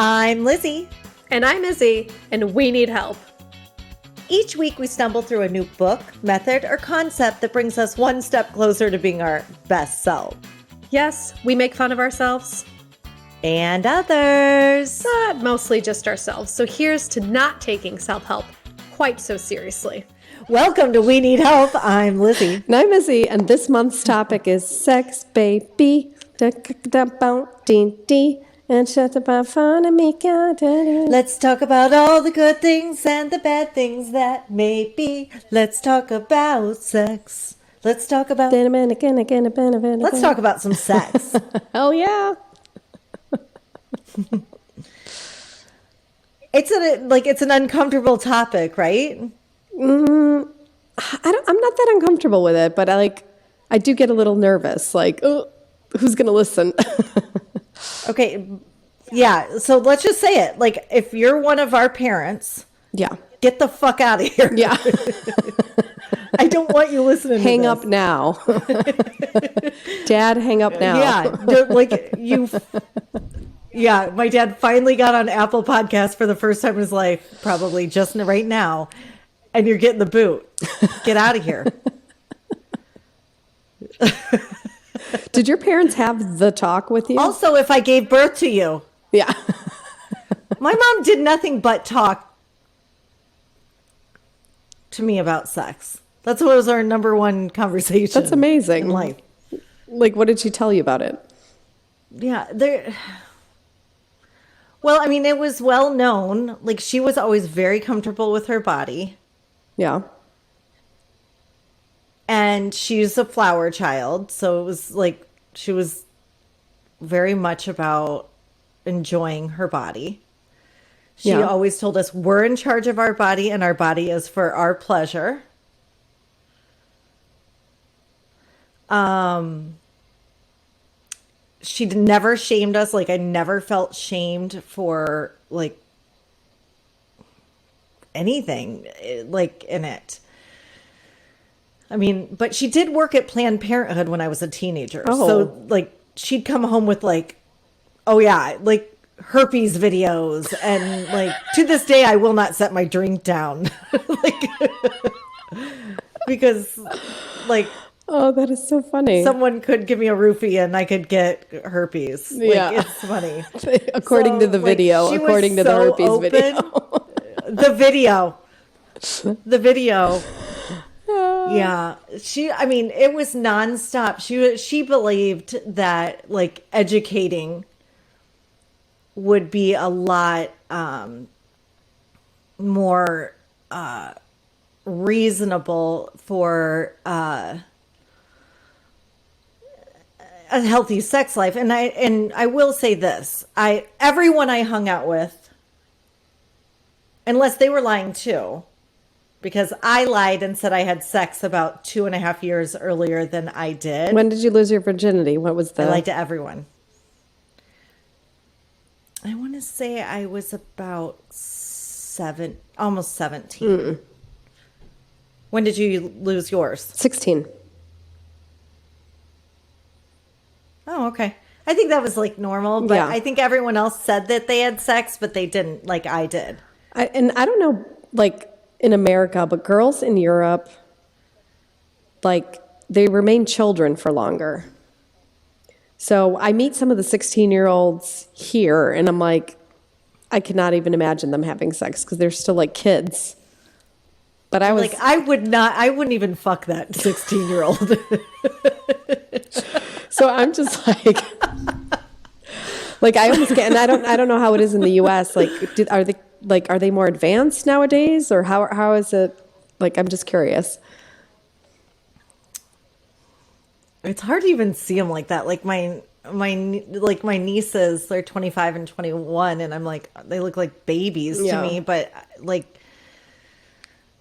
I'm Lizzy. And I'm Izzy, and we need help. Each week we stumble through a new book, method, or concept that brings us one step closer to being our best self. Yes, we make fun of ourselves. And others. But mostly just ourselves. So here's to not taking self-help quite so seriously. Welcome to We Need Help. I'm Lizzy. And I'm Izzy, and this month's topic is sex, baby. And shut about fun and me. Let's talk about all the good things and the bad things that may be. Let's talk about sex. Let's talk about some sex. Hell yeah. It's an uncomfortable topic, right? I'm not that uncomfortable with it, but I do get a little nervous. Like, oh, who's gonna listen? Okay, yeah, so let's just say it. Like, if you're one of our parents, Yeah. get the fuck out of here. Yeah. I don't want you listening Hang to up now. Dad, hang up now. Yeah, my dad finally got on Apple Podcasts for the first time in his life, probably just right now, and you're getting the boot. Get out of here. Did your parents have the talk with you? Also, if I gave birth to you. Yeah. My mom did nothing but talk to me about sex. That's what was our number one conversation. That's amazing. In life. Like, what did she tell you about it? Yeah, well, I mean, it was well known. Like, she was always very comfortable with her body. Yeah. And she's a flower child, so it was like she was very much about enjoying her body. She always told us we're in charge of our body and our body is for our pleasure. She never shamed us. Like, I never felt shamed for like anything like in it. I mean, but she did work at Planned Parenthood when I was a teenager. Oh. So, like, she'd come home with, like, oh, yeah, like, herpes videos. And, like, to this day, I will not set my drink down. Because, like... Oh, that is so funny. Someone could give me a roofie and I could get herpes. Yeah. Like, it's funny. According to the video. According to the herpes video. The video. Yeah, it was nonstop. She believed that like educating would be a lot more reasonable for a healthy sex life. And I will say this, everyone I hung out with, unless they were lying too, because I lied and said I had sex about 2.5 years earlier than I did. When did you lose your virginity? What was I lied to everyone. I want to say I was about almost 17. Mm. When did you lose yours? 16. Oh, okay. I think that was like normal, but I think everyone else said that they had sex, but they didn't, like I did. I don't know, like, in America, but girls in Europe, like, they remain children for longer. So I meet some of the 16-year-olds here, and I'm like, I cannot even imagine them having sex because they're still like kids. But I was like, I wouldn't even fuck that 16-year-old. So I'm just like I almost get, and I don't know how it is in the U.S. Like, are they more advanced nowadays, or how is it? Like, I'm just curious. It's hard to even see them like that. Like my nieces, they're 25 and 21, and I'm like, they look like babies to me. But like,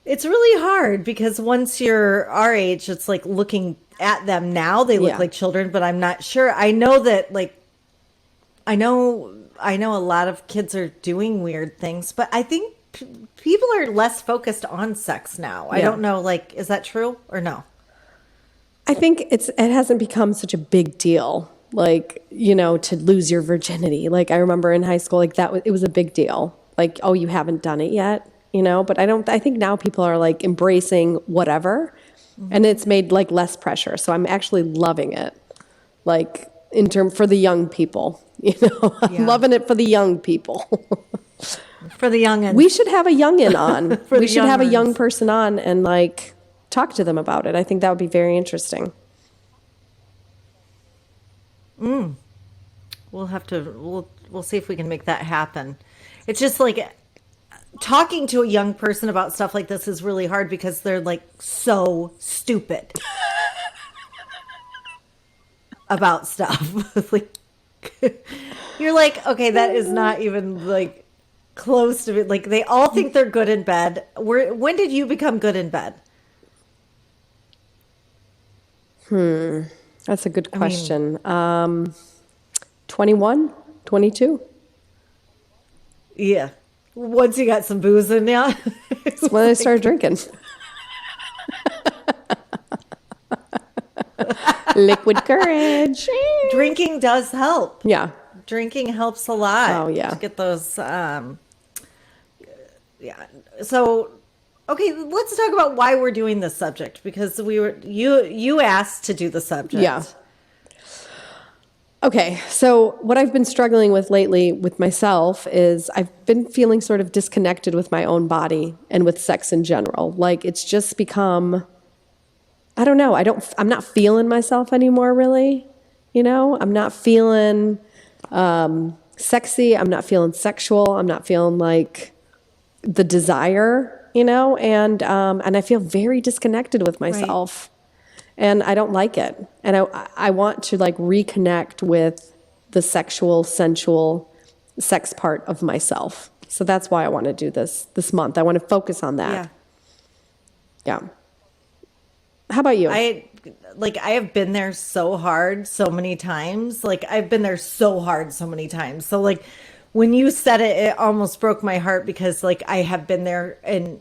it's really hard because once you're our age, it's like looking at them now, they look like children. But I'm not sure. I know that I know a lot of kids are doing weird things, but I think people are less focused on sex now. I don't know, is that true or no? I think it hasn't become such a big deal. like, you know, to lose your virginity. Like, I remember in high school, like it was a big deal. Like, oh, you haven't done it yet, you know? But I think now people are like embracing whatever, and it's made like less pressure. So I'm actually loving it. Like for the young people, you know, I'm loving it for the young people. For the youngins. We should have a youngin on. We should have a young ones. person on and like talk to them about it. I think that would be very interesting. We'll have to, we'll see if we can make that happen. It's just like talking to a young person about stuff like this is really hard because they're like so stupid about stuff. Like, you're like, okay, that is not even like close to it. Like, they all think they're good in bed. When did you become good in bed? That's a good question. 21, 22. Yeah. Once you got some booze in you. That's when I started drinking. Liquid courage. Drinking does help. Yeah. Drinking helps a lot. Oh, yeah. To get those, yeah. So, okay, let's talk about why we're doing this subject, because you asked to do the subject. Yeah. Okay, so what I've been struggling with lately with myself is I've been feeling sort of disconnected with my own body and with sex in general. Like, it's just become, I don't know, I'm not feeling myself anymore, really. You know, I'm not feeling sexy. I'm not feeling sexual. I'm not feeling like the desire, you know, and I feel very disconnected with myself. Right. And I don't like it. And I want to like reconnect with the sexual, sensual sex part of myself. So that's why I want to do this month. I want to focus on that. Yeah. How about you? I have been there so hard so many times. Like, I've been there so hard so many times. So like when you said it, it almost broke my heart, because like I have been there and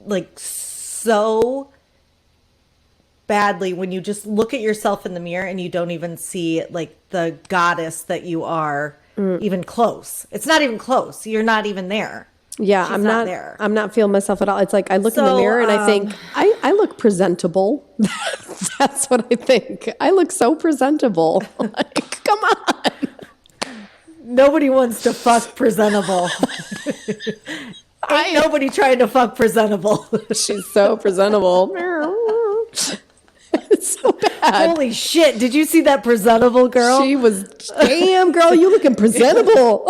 like so badly, when you just look at yourself in the mirror and you don't even see like the goddess that you are even close. It's not even close. You're not even there. Yeah, I'm not there. I'm not feeling myself at all. It's like I look in the mirror and I think I look presentable. That's what I think. I look so presentable. Like, come on. Nobody wants to fuck presentable. Ain't nobody trying to fuck presentable. She's so presentable. It's so bad. Holy shit. Did you see that presentable girl? She was, damn girl, you looking presentable.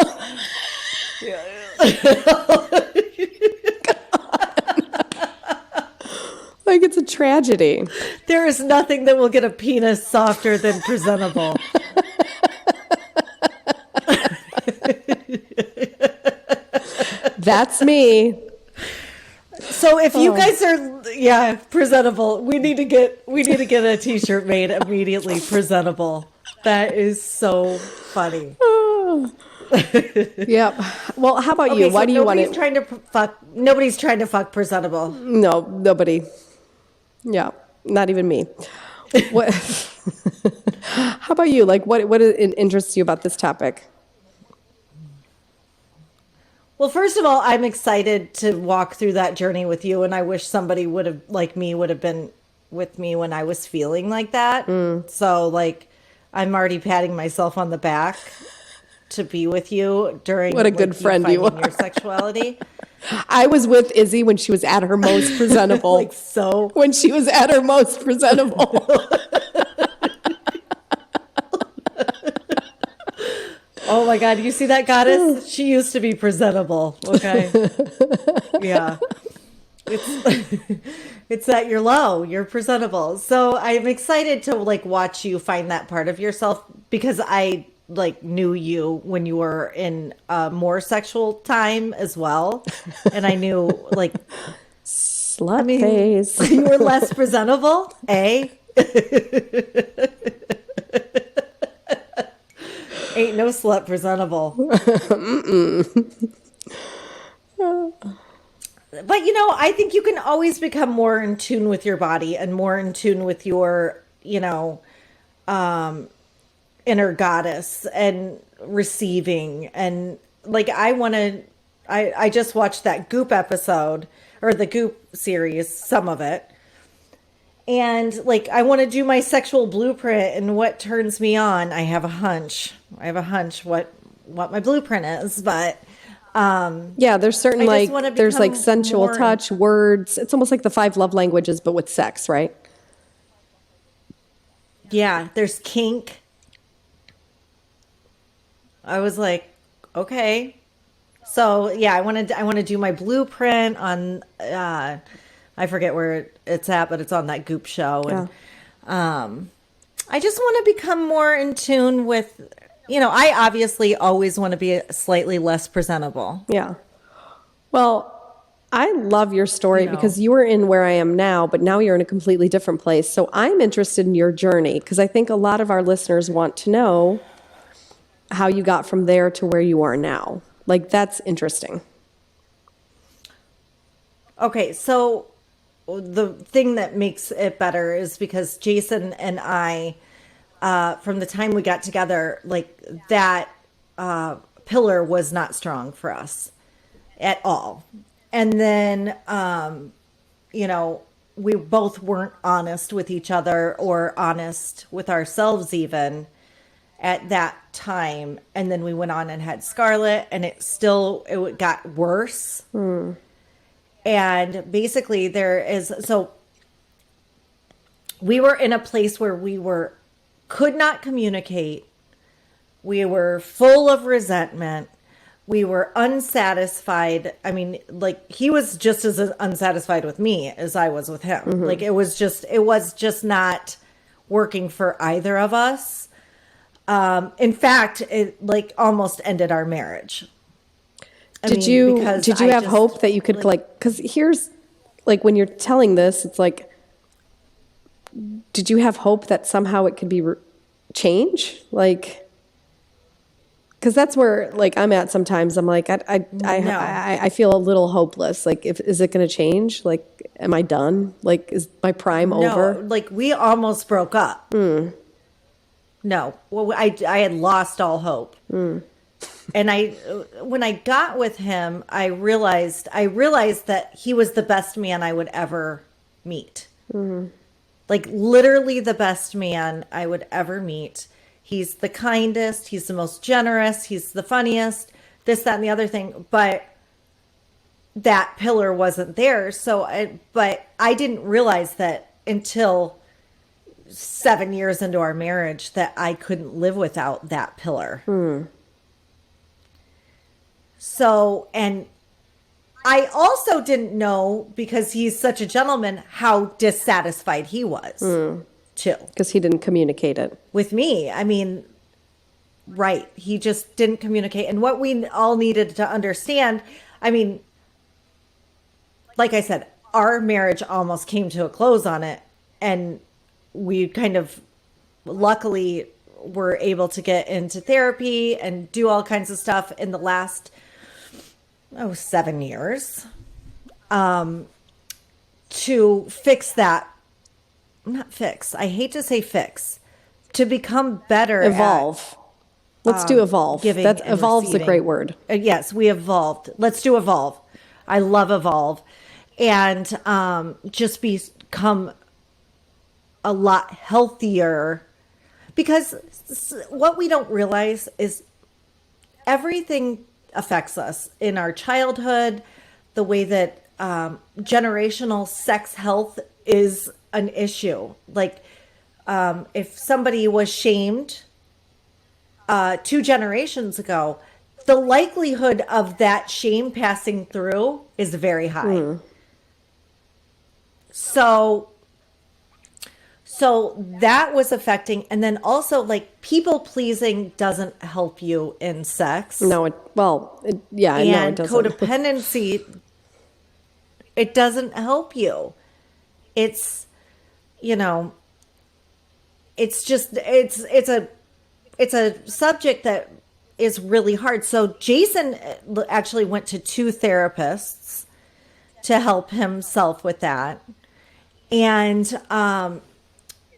Like, it's a tragedy. There is nothing that will get a penis softer than presentable. That's me. So if you guys are presentable, we need to get a t-shirt made immediately. Presentable. That is so funny. Yep. Well, how about you? Why do you want it? Nobody's trying to fuck presentable. No, nobody. Yeah, not even me. What? How about you? Like, what interests you about this topic? Well, first of all, I'm excited to walk through that journey with you, and I wish somebody would have been with me when I was feeling like that. So, like, I'm already patting myself on the back to be with you during what a good friend you are. Your sexuality. I was with Izzy when she was at her most presentable. When she was at her most presentable. Oh my God, you see that goddess? She used to be presentable, okay? Yeah. It's that you're low, you're presentable. So I'm excited to like watch you find that part of yourself, because I like knew you when you were in a more sexual time as well. And I knew like slut face. You were less presentable, eh? Ain't no slut presentable. But, you know, I think you can always become more in tune with your body and more in tune with your, you know, inner goddess and receiving. And like, I just watched that Goop episode, or the Goop series, some of it. And like, I want to do my sexual blueprint and what turns me on. I have a hunch what my blueprint is, but yeah, there's certain there's like sensual touch, words. It's almost like the 5 love languages, but with sex, right? Yeah, there's kink. I was like, okay. So yeah, I want to do my blueprint on I forget where it's at, but it's on that Goop show. And I just want to become more in tune with, I obviously always want to be slightly less presentable. Yeah. Well, I love your story because you were in where I am now, but now you're in a completely different place. So I'm interested in your journey because I think a lot of our listeners want to know how you got from there to where you are now. Like, that's interesting. Okay, so the thing that makes it better is because Jason and I, from the time we got together, like, that pillar was not strong for us at all. And then, we both weren't honest with each other or honest with ourselves even at that time. And then we went on and had Scarlett, and it got worse. And basically so we were in a place where could not communicate. We were full of resentment. We were unsatisfied. I mean, like, he was just as unsatisfied with me as I was with him. Mm-hmm. Like, it was just not working for either of us. In fact, it like almost ended our marriage. Did you have hope that you could because here's like, when you're telling this, it's like, did you have hope that somehow it could be change? Like, because that's where like I'm at sometimes. I'm like, I feel a little hopeless. Like, is it going to change? Like, am I done? Like, is my prime over? Like, we almost broke up. No, well, I had lost all hope. And when I got with him, I realized that he was the best man I would ever meet. Like, literally the best man I would ever meet. He's the kindest, he's the most generous, he's the funniest, this, that, and the other thing. But that pillar wasn't there. But I didn't realize that until 7 years into our marriage that I couldn't live without that pillar. So, and I also didn't know, because he's such a gentleman, how dissatisfied he was too. Because he didn't communicate it. With me. I mean, right. He just didn't communicate. And what we all needed to understand, I mean, like I said, our marriage almost came to a close on it. And we kind of luckily were able to get into therapy and do all kinds of stuff in the last 7 years to fix that. Not fix. I hate to say fix. To become better. Evolve. Let's do evolve. That evolve's receiving. A great word. Yes, we evolved. Let's do evolve. I love evolve. And just become a lot healthier. Because what we don't realize is everything affects us in our childhood, the way that generational sex health is an issue. Like, if somebody was shamed 2 generations ago, the likelihood of that shame passing through is very high. So that was affecting. And then also, like, people pleasing doesn't help you in sex. No, it doesn't. Codependency, it doesn't help you. It's, it's just, it's a subject that is really hard. So Jason actually went to 2 therapists to help himself with that. And,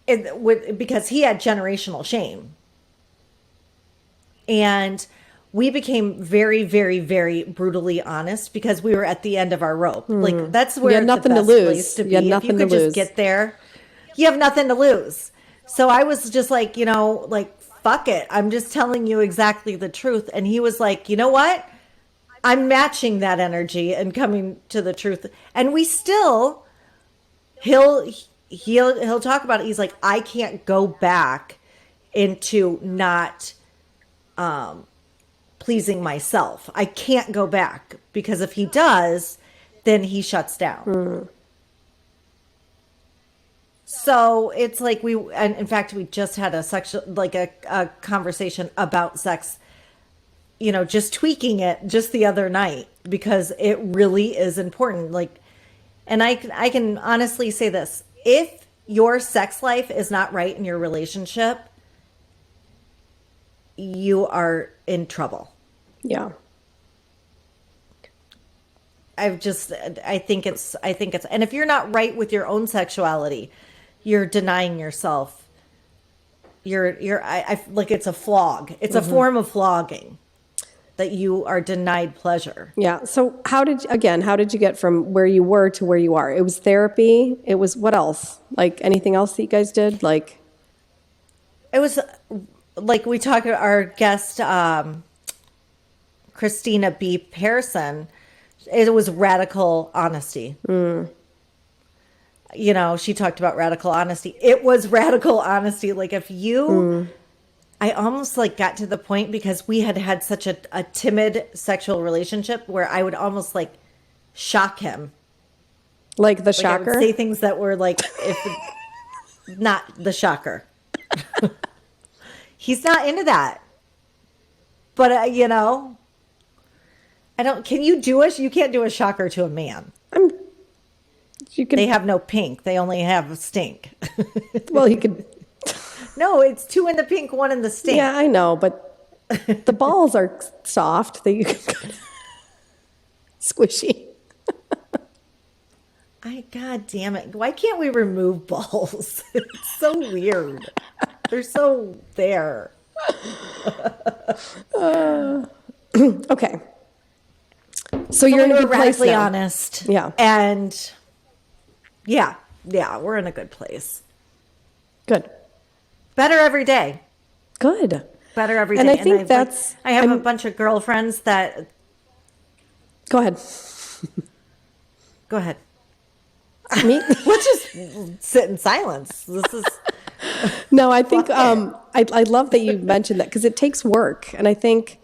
because he had generational shame. And we became very, very, very brutally honest because we were at the end of our rope. Like that's where You had nothing the to best lose. place to be. You had If nothing you to could just lose. get there, you have nothing to lose. So I was just like, like, fuck it. I'm just telling you exactly the truth. And he was like, you know what? I'm matching that energy and coming to the truth. And we still, he'll talk about it. He's like, I can't go back into not pleasing myself. I can't go back because if he does, then he shuts down. So it's like and in fact, we just had a conversation about sex, just tweaking it just the other night because it really is important. Like, and I can honestly say this, if your sex life is not right in your relationship, you are in trouble. Yeah. I think it's, and if you're not right with your own sexuality, you're denying yourself. I like it's a flog. It's a form of flogging that you are denied pleasure. Yeah. So how did you get from where you were to where you are? It was therapy. It was what else? Like anything else that you guys did? Like it was like we talked to our guest, Christina B. Pearson. It was radical honesty. She talked about radical honesty. It was radical honesty. Like if you, I almost like got to the point because we had such a timid sexual relationship where I would almost like shock him. Like the Like shocker? I would say things that were like, not the shocker. He's not into that. But, can you you can't do a shocker to a man. They have no pink. They only have a stink. Well, you could. No, it's 2 in the pink, 1 in the stink. Yeah, I know, but the balls are soft. That you can kind of squishy. God damn it. Why can't we remove balls? It's so weird. They're so there. Okay. So you're in a good place radically now. honest. Yeah. And yeah, we're in a good place. Good. Better every day. Good. Better every day. And I think I have a bunch of girlfriends that. Go ahead. Go ahead. Me? Let's just sit in silence. This is. No, I think I love that you mentioned that because it takes work, and I think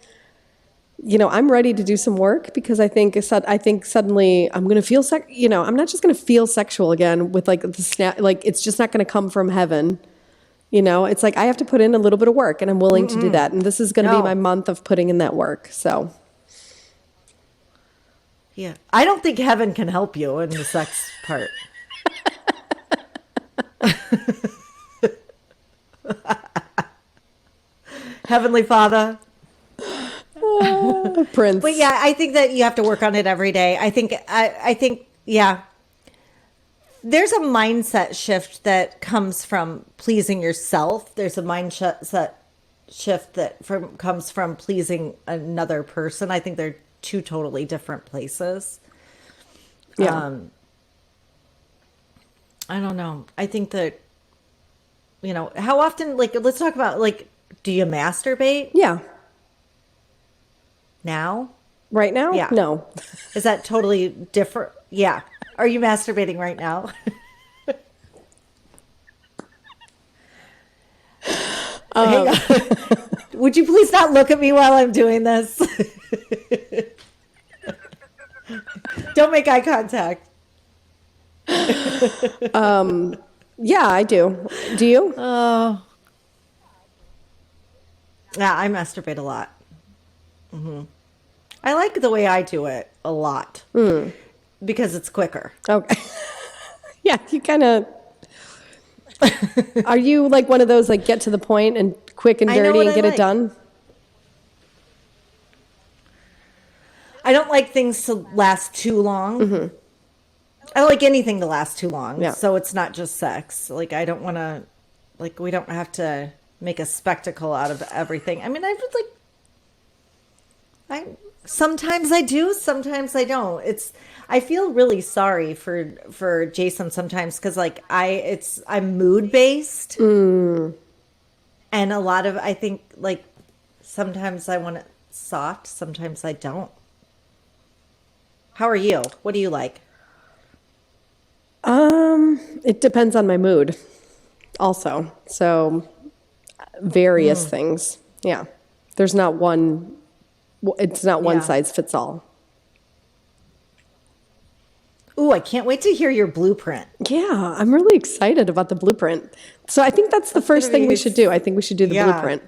I'm ready to do some work because I think suddenly I'm going to feel I'm not just going to feel sexual again with like the snap. Like it's just not going to come from heaven. It's like I have to put in a little bit of work, and I'm willing to do that. And this is going to be my month of putting in that work. So. Yeah, I don't think heaven can help you in the sex part. Heavenly Father. Prince. But yeah, I think that you have to work on it every day. I think, yeah. There's a mindset shift that comes from pleasing yourself. There's a mindset shift that comes from pleasing another person. I think they're 2 totally different places. Yeah. I don't know. I think that, how often, like, let's talk about, like, do you masturbate Yeah. now? Right now? Yeah. No. Is that totally different? Yeah. Are you masturbating right now? Hang on. Would you please not look at me while I'm doing this? Don't make eye contact. Yeah, I do. Do you? Oh. Yeah, I masturbate a lot. I like the way I do it a lot. Because it's quicker. Okay. Yeah, you kind of. Are you like one of those like get to the point and quick and dirty and get it done? I don't like things to last too long. I don't like anything to last too long. Yeah. So it's not just sex. Like I don't want to, like we don't have to make a spectacle out of everything. I mean, I would like Sometimes I do, sometimes I don't. I feel really sorry for Jason sometimes because like I'm mood based, and a lot of I think like sometimes I want it soft, sometimes I don't. How are you? What do you like? It depends on my mood also. So various things. Yeah. There's not one, it's not one Yeah. size fits all. Ooh, I can't wait to hear your blueprint. Yeah, I'm really excited about the blueprint. So I think that's the first thing we should do. I think we should do the Yeah. blueprint.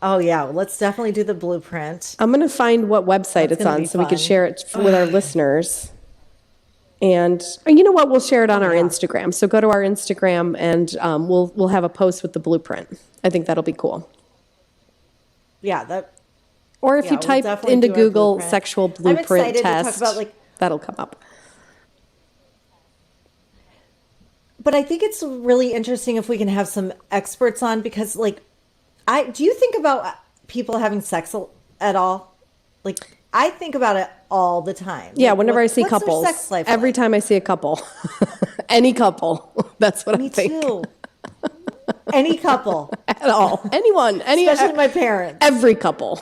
Oh yeah, well, let's definitely do the blueprint. I'm going to find what website That's it's gonna on be so we can fun. share it with our listeners. And you know what? We'll share it on our yeah. Instagram. So go to our Instagram and we'll have a post with the blueprint. I think that'll be cool. Yeah, that. Or if Yeah, you we'll type definitely into do our Google blueprint. sexual I'm blueprint excited to talk test, about, like- that'll come up. But I think it's really interesting if we can have some experts on because, like, do you think about people having sex at all? Like, I think about it all the time. Yeah, Like, whenever I see what's their couples, sex life every like? time I see a couple, any couple, that's what Me I think. too. Any couple, At all, anyone, especially my parents. every couple.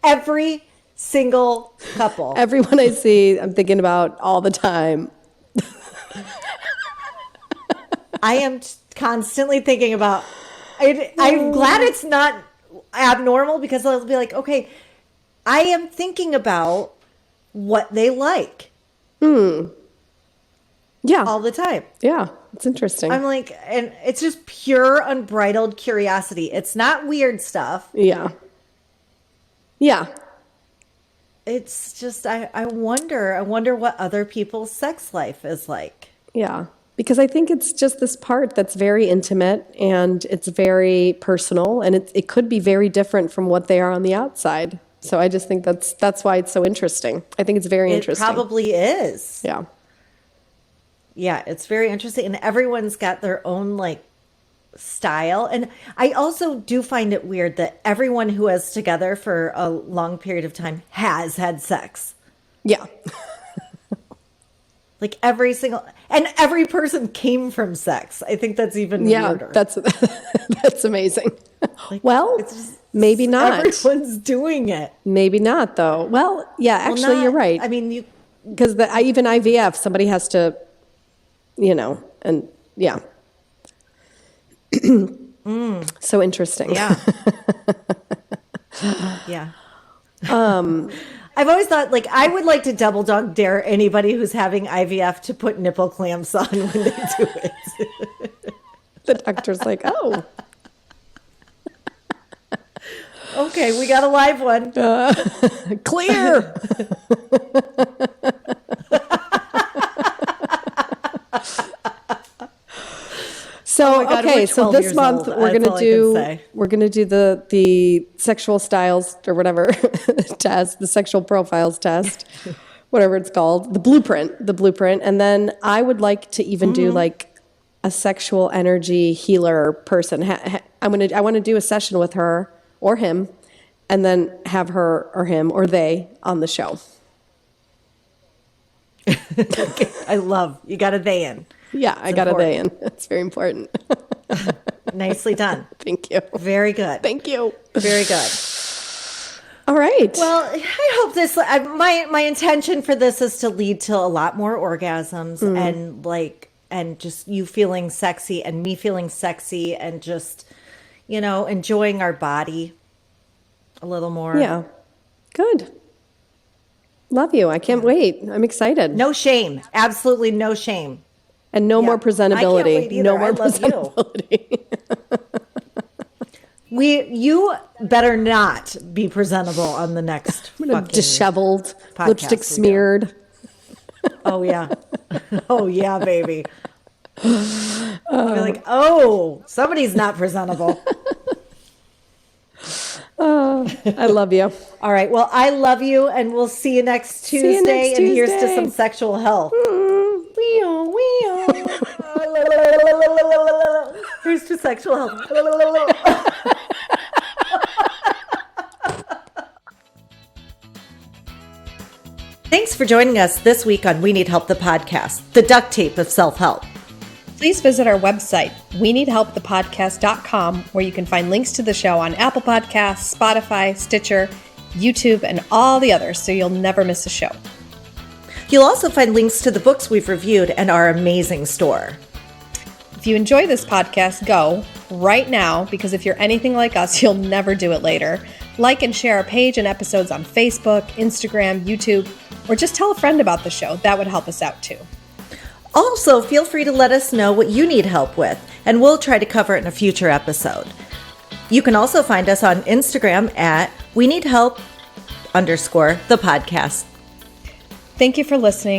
Every single couple. Everyone I see, I'm thinking about all the time. I am constantly thinking about. I'm glad it's not abnormal because I'll be like, okay, I am thinking about what they like Yeah, all the time. yeah, it's interesting. I'm like, and it's just pure unbridled curiosity. It's not weird stuff. Yeah, yeah, It's just, I wonder what other people's sex life is like. yeah. Because I think it's just this part that's very intimate and it's very personal and it could be very different from what they are on the outside. So I just think that's why it's so interesting. I think it's very It interesting. probably is. Yeah. Yeah, it's very interesting. And everyone's got their own like style. And I also do find it weird that everyone who is together for a long period of time has had sex. Yeah. Like every person came from sex. I think that's even Yeah, weirder. that's amazing. Like, Well, it's just- maybe not. Everyone's doing it. Maybe not though. Well, yeah, Well, actually not- you're right. I mean, Because even IVF, somebody has to, and yeah. So interesting. yeah. Yeah. I've always thought, like, I would like to double dog dare anybody who's having IVF to put nipple clamps on when they do it. The doctor's like, oh, Okay, we got a live one. clear. So Oh my God, okay, we're so 12 this years month old. we're That's gonna all I can do say. the sexual styles or whatever test, the sexual profiles test, whatever it's called, the blueprint, and then I would like to even do like a sexual energy healer person. I want to do a session with her or him, and then have her or him or they on the show. I love you got a they in. Yeah, I got a they in. It's very important. Nicely done. Thank you. Very good. Thank you. Very good. All right. Well, I hope this. My intention for this is to lead to a lot more orgasms and just you feeling sexy and me feeling sexy and just enjoying our body a little more. Yeah. Good. Love you. I can't wait. I'm excied. No shame. Absolutely no shame. And no more I can't presentability. wait either. No more I love you. presentability. You better not be presentable on the next fucking Disheveled, podcast lipstick we do. smeared. Oh yeah. Oh yeah, baby. I'll be like, oh, somebody's not presentable. I love you. All right. Well, I love you, and we'll see you next you Tuesday. next And here's to Tuesday. some sexual health. Here's to sexual health. Thanks for joining us this week on We Need Help, the podcast, the duct tape of self-help. Please visit our website, weneedhelpthepodcast.com, where you can find links to the show on Apple Podcasts, Spotify, Stitcher, YouTube, and all the others, so you'll never miss a show. You'll also find links to the books we've reviewed and our amazing store. If you enjoy this podcast, go right now, because if you're anything like us, you'll never do it later. Like and share our page and episodes on Facebook, Instagram, YouTube, or just tell a friend about the show. That would help us out too. Also, feel free to let us know what you need help with, and we'll try to cover it in a future episode. You can also find us on Instagram at WeNeedHelp_the podcast. Thank you for listening.